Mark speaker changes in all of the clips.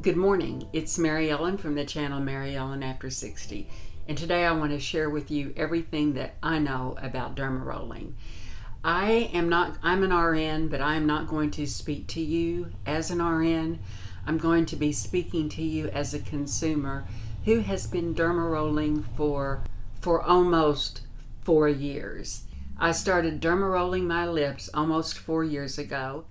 Speaker 1: Good morning, it's MaryEllen from the channel MaryEllen After 60, and today I want to share with you everything that I know about dermarolling. I'm an RN, but I'm not going to speak to you as an RN. I'm going to be speaking to you as a consumer who has been dermarolling for almost 4 years. I started dermarolling my lips almost 4 years ago,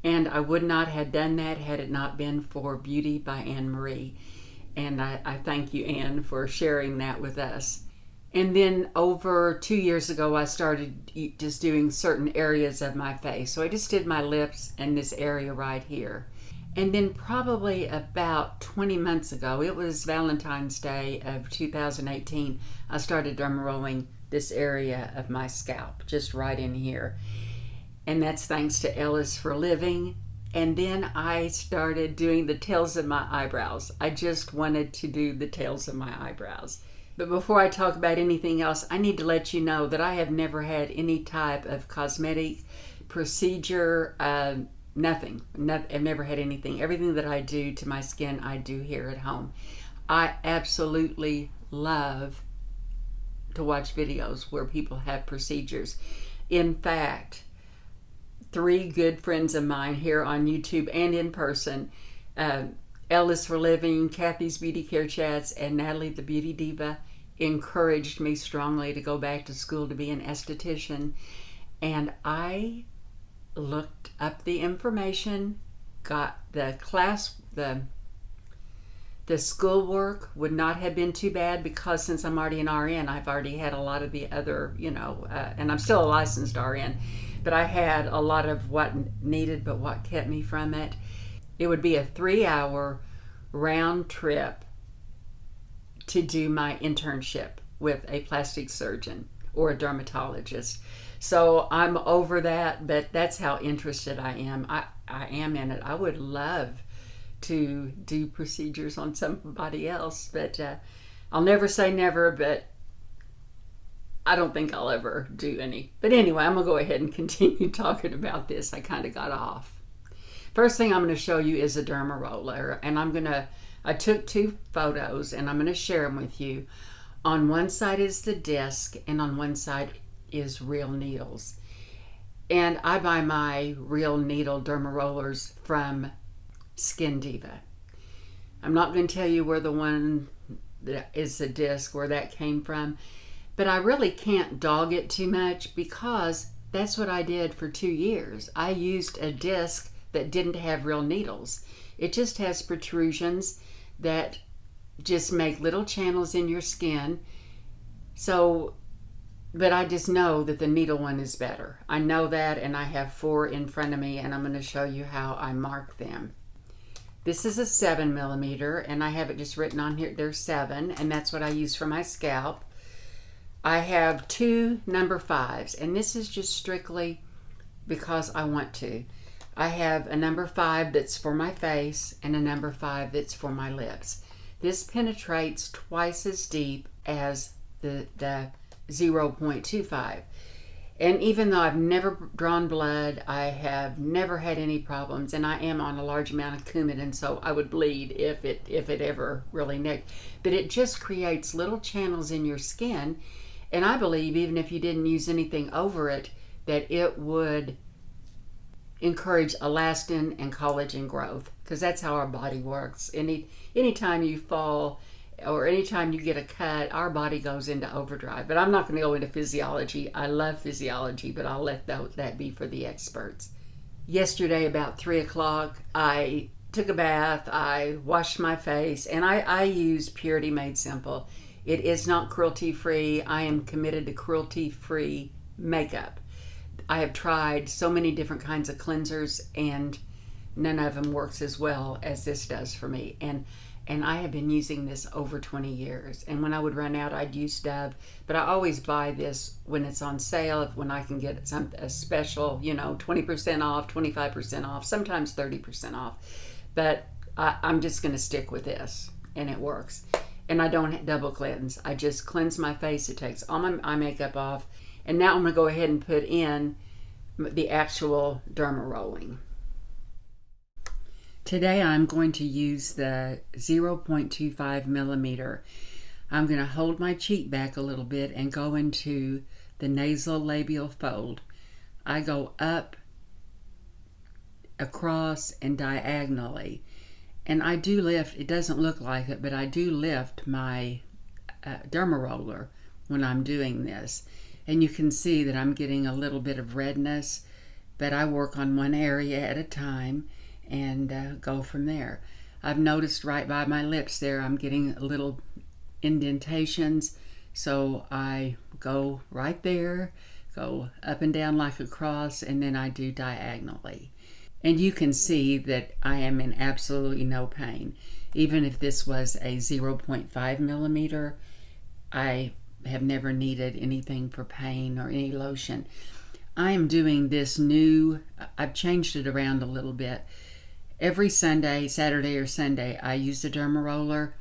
Speaker 1: and I would not have done that had it not been for Beauty by Anne-Marie. And I thank you, Anne, for sharing that with us. And then over 2 years ago, I started just doing certain areas of my face. So I just did my lips and this area right here. And then probably about 20 months ago, it was Valentine's Day of 2018, I started dermarolling this area of my scalp, just right in here. And that's thanks to Ellis for Living. And then I started doing the tails of my eyebrows. I just wanted to do the tails of my eyebrows. But before I talk about anything else, I need to let you know that I have never had any type of cosmetic procedure, nothing. I've never had anything. Everything that I do to my skin, I do here at home. I absolutely love to watch videos where people have procedures. In fact, 3 good friends of mine here on YouTube and in person, Ellis for Living, Kathy's Beauty Care Chats, and Natalie the Beauty Diva, encouraged me strongly to go back to school to be an esthetician. And I looked up the information, got the class, the schoolwork would not have been too bad, because since I'm already an RN, I've already had a lot of the other, and I'm still a licensed RN, but I had a lot of what needed, but what kept me from it. It would be a 3-hour round trip to do my internship with a plastic surgeon or a dermatologist. So I'm over that, but that's how interested I am. I am in it. I would love to do procedures on somebody else, but I'll never say never, but I don't think I'll ever do any. But anyway, I'm gonna go ahead and continue talking about this. I kind of got off. First thing I'm gonna show you is a derma roller, and I took 2 photos and I'm gonna share them with you. On one side is the disc, and on one side is real needles. And I buy my real needle derma rollers from Skin Diva. I'm not going to tell you where the one that is the disc, where that came from, but I really can't dog it too much, because that's what I did for 2 years. I used a disc that didn't have real needles. It just has protrusions that just make little channels in your skin. So, but I just know that the needle one is better. I know that, and I have 4 in front of me, and I'm going to show you how I mark them. This is a 7mm, and I have it just written on here, there's 7, and that's what I use for my scalp. I have 2 number 5s, and this is just strictly because I want to. I have a number 5 that's for my face, and a number 5 that's for my lips. This penetrates twice as deep as the 0.25. And even though I've never drawn blood, I have never had any problems, and I am on a large amount of Coumadin, so I would bleed if it ever really nicked. But it just creates little channels in your skin, and I believe even if you didn't use anything over it, that it would encourage elastin and collagen growth, because that's how our body works. Anytime you fall or anytime you get a cut, our body goes into overdrive. But I'm not going to go into physiology. I love physiology, but I'll let that be for the experts. Yesterday about 3 o'clock, I took a bath, I washed my face, and I use Purity Made Simple. It is not cruelty-free. I am committed to cruelty-free makeup. I have tried so many different kinds of cleansers, and none of them works as well as this does for me. And I have been using this over 20 years. And when I would run out, I'd use Dove. But I always buy this when it's on sale, when I can get a special, 20% off, 25% off, sometimes 30% off. But I'm just going to stick with this, and it works. And I don't double cleanse. I just cleanse my face. It takes all my eye makeup off. And now I'm going to go ahead and put in the actual derma rolling. Today I'm going to use the 0.25 millimeter. I'm going to hold my cheek back a little bit and go into the nasal labial fold. I go up, across, and diagonally. And I do lift, it doesn't look like it, but I do lift my Dermaroller when I'm doing this. And you can see that I'm getting a little bit of redness, but I work on one area at a time and go from there. I've noticed right by my lips there I'm getting little indentations, so I go right there, go up and down like a cross, and then I do diagonally. And you can see that I am in absolutely no pain. Even if this was a 0.5 millimeter, I have never needed anything for pain or any lotion. I am doing this new, I've changed it around a little bit. Every Sunday, Saturday or Sunday, I use the Dermaroller.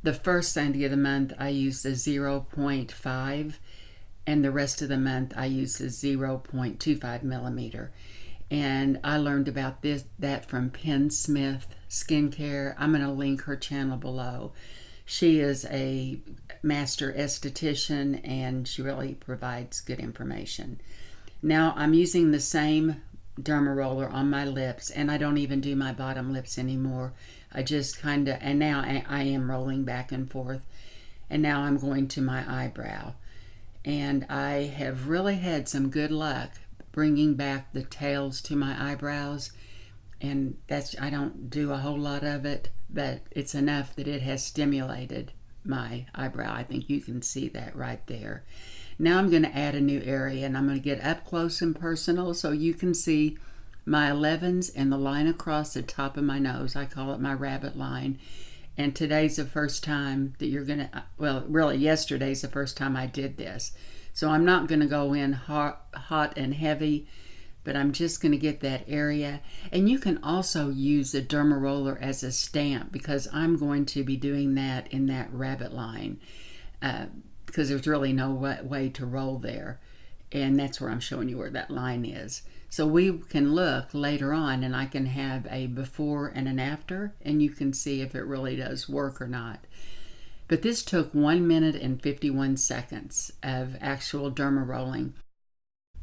Speaker 1: The first Sunday of the month, I use the 0.5, and the rest of the month, I use the 0.25 millimeter. And I learned about that from Penn Smith Skincare. I'm going to link her channel below. She is a master esthetician, and she really provides good information. Now I'm using the same Dermaroller on my lips, and I don't even do my bottom lips anymore. I just kind of, and now I am rolling back and forth, and now I'm going to my eyebrow. And I have really had some good luck bringing back the tails to my eyebrows, and that's, I don't do a whole lot of it, but it's enough that it has stimulated my eyebrow. I think you can see that right there. Now I'm going to add a new area, and I'm going to get up close and personal so you can see my 11s and the line across the top of my nose. I call it my rabbit line. And today's the first time that you're going to, well, really yesterday's the first time I did this. So I'm not going to go in hot and heavy, but I'm just going to get that area. And you can also use the Dermaroller as a stamp, because I'm going to be doing that in that rabbit line. Because there's really no way to roll there, and that's where I'm showing you where that line is. So we can look later on, and I can have a before and an after, and you can see if it really does work or not. But this took 1 minute and 51 seconds of actual Dermarolling.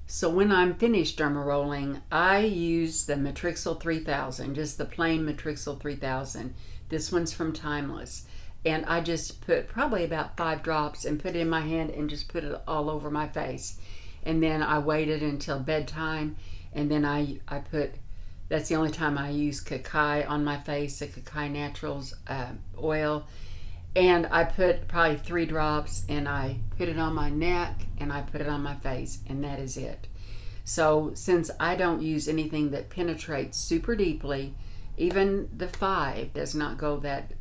Speaker 1: So when I'm finished Dermarolling, I use the Matrixyl 3000, just the plain Matrixyl 3000. This one's from Timeless. And I just put probably about 5 drops and put it in my hand and just put it all over my face. And then I waited until bedtime, and then I put, that's the only time I use Kakai on my face, the Kakai Naturals oil. And I put probably 3 drops, and I put it on my neck, and I put it on my face, and that is it. So since I don't use anything that penetrates super deeply, even the 5 does not go that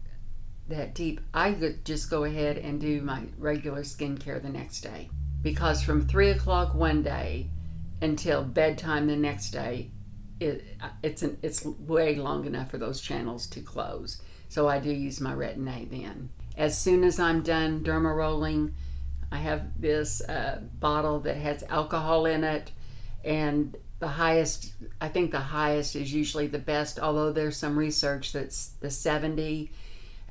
Speaker 1: deep, I could just go ahead and do my regular skincare the next day. Because from 3 o'clock one day until bedtime the next day, it's way long enough for those channels to close. So I do use my Retin-A then. As soon as I'm done Dermarolling, I have this bottle that has alcohol in it, and the highest, I think the highest is usually the best, although there's some research that's the 70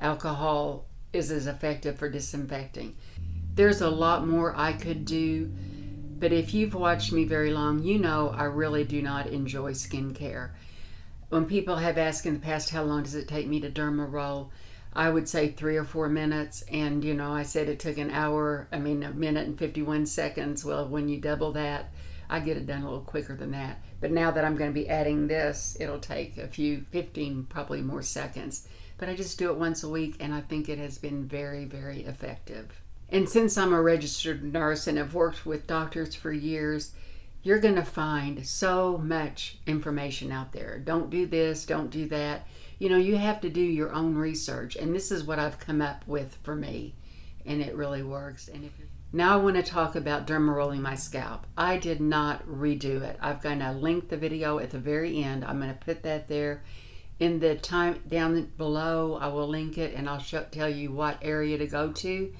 Speaker 1: alcohol is as effective for disinfecting. There's a lot more I could do, but if you've watched me very long, you know I really do not enjoy skincare. When people have asked in the past how long does it take me to Dermaroll, I would say 3 or 4 minutes, and you know, I said it took a minute and 51 seconds. Well, when you double that, I get it done a little quicker than that. But now that I'm going to be adding this, it'll take a few, 15 probably more seconds. But I just do it once a week, and I think it has been very, very effective. And since I'm a registered nurse and have worked with doctors for years, you're going to find so much information out there. Don't do this, don't do that. You know, you have to do your own research, and this is what I've come up with for me, and it really works. Now I want to talk about Dermarolling my scalp. I did not redo it. I'm going to link the video at the very end. I'm going to put that there. In the time down below, I will link it, and I'll tell you what area to go to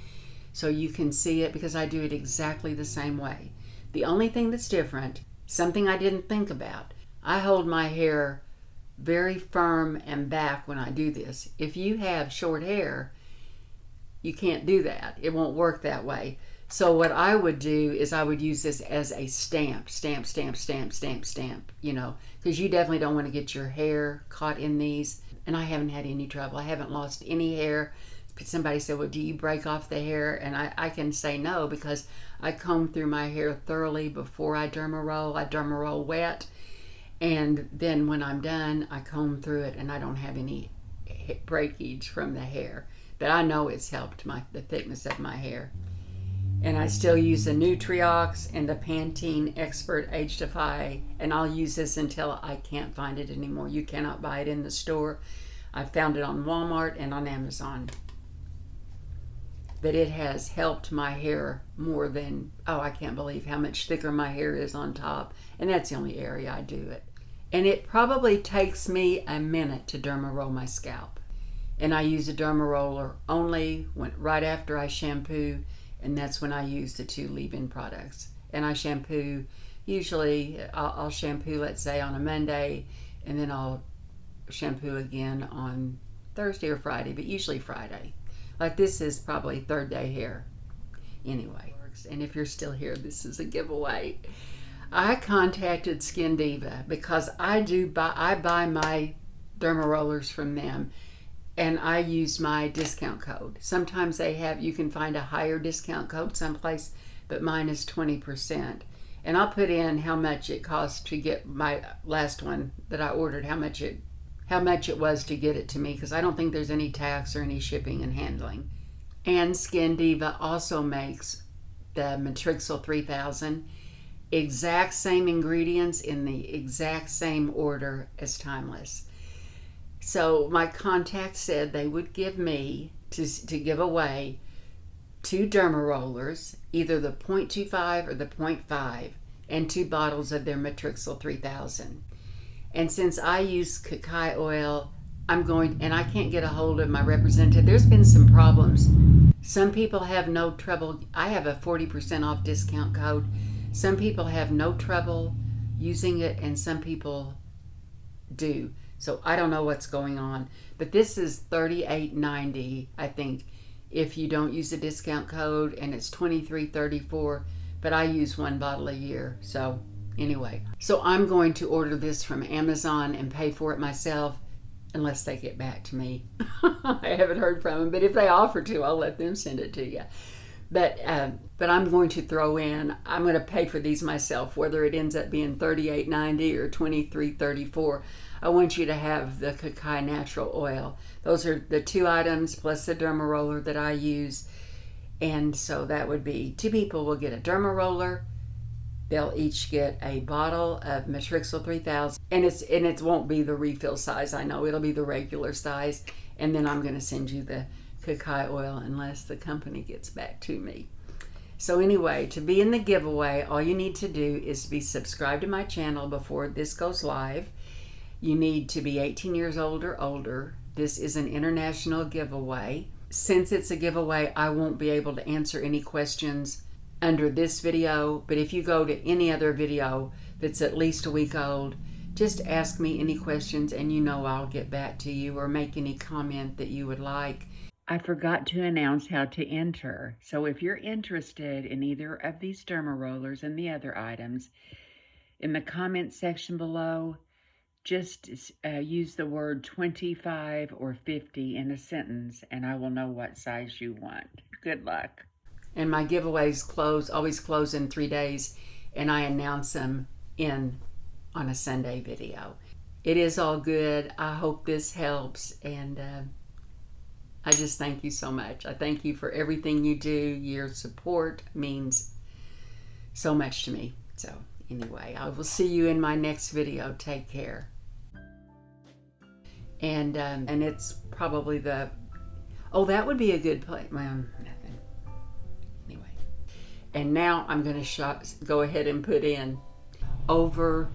Speaker 1: so you can see it, because I do it exactly the same way. The only thing that's different, something I didn't think about, I hold my hair very firm and back when I do this. If you have short hair, you can't do that. It won't work that way. So what I would do is I would use this as a stamp, you know, because you definitely don't want to get your hair caught in these. And I haven't had any trouble. I haven't lost any hair. Somebody said, well, do you break off the hair? And I can say no, because I comb through my hair thoroughly before I dermaroll. I dermaroll wet. And then when I'm done, I comb through it, and I don't have any breakage from the hair. But I know it's helped the thickness of my hair. And I still use the Nutriox and the Pantene Expert Age Defy, and I'll use this until I can't find it anymore. You cannot buy it in the store. I found it on Walmart and on Amazon. But it has helped my hair more than, oh, I can't believe how much thicker my hair is on top. And that's the only area I do it. And it probably takes me a minute to dermaroll my scalp. And I use a dermaroller only right after I shampoo, and that's when I use the 2 leave-in products. And I shampoo, usually I'll shampoo, let's say, on a Monday, and then I'll shampoo again on Thursday or Friday, but usually Friday. Like this is probably 3rd day hair. Anyway, and if you're still here, this is a giveaway. I contacted Skin Diva because I buy my derma rollers from them, and I use my discount code. Sometimes you can find a higher discount code someplace, but mine is 20%. And I'll put in how much it cost to get my last one that I ordered, how much it was to get it to me, because I don't think there's any tax or any shipping and handling. And Skin Diva also makes the Matrixyl 3000, exact same ingredients in the exact same order as Timeless. So my contact said they would give me, to give away, 2 derma rollers, either the 0.25 or the 0.5, and 2 bottles of their Matrixyl 3000. And since I use cacao oil, and I can't get a hold of my representative. There's been some problems. Some people have no trouble. I have a 40% off discount code. Some people have no trouble using it, and some people do. So I don't know what's going on. But this is $38.90, I think, if you don't use a discount code, and it's $23.34. But I use 1 bottle a year. So anyway, so I'm going to order this from Amazon and pay for it myself, unless they get back to me. I haven't heard from them, but if they offer to, I'll let them send it to you. But I'm going to I'm going to pay for these myself, whether it ends up being $38.90 or $23.34. I want you to have the cacao natural oil. Those are the 2 items plus the derma roller that I use. And so that would be 2 people will get a derma roller. They'll each get a bottle of Matrixyl 3000, and it won't be the refill size. I know it'll be the regular size, and then I'm going to send you the cacao oil unless the company gets back to me. So anyway, to be in the giveaway, all you need to do is be subscribed to my channel before this goes live. You need to be 18 years old or older. This is an international giveaway. Since it's a giveaway, I won't be able to answer any questions under this video, but if you go to any other video that's at least a week old, just ask me any questions and you know I'll get back to you, or make any comment that you would like. I forgot to announce how to enter. So if you're interested in either of these derma rollers and the other items, in the comment section below, just use the word 25 or 50 in a sentence, and I will know what size you want. Good luck. And my giveaways always close in 3 days, and I announce them on a Sunday video. It is all good. I hope this helps, and I just thank you so much. I thank you for everything you do. Your support means so much to me. So anyway, I will see you in my next video. Take care. And it's probably that would be a good place. Well, nothing. Anyway. And now I'm going to go ahead and put in over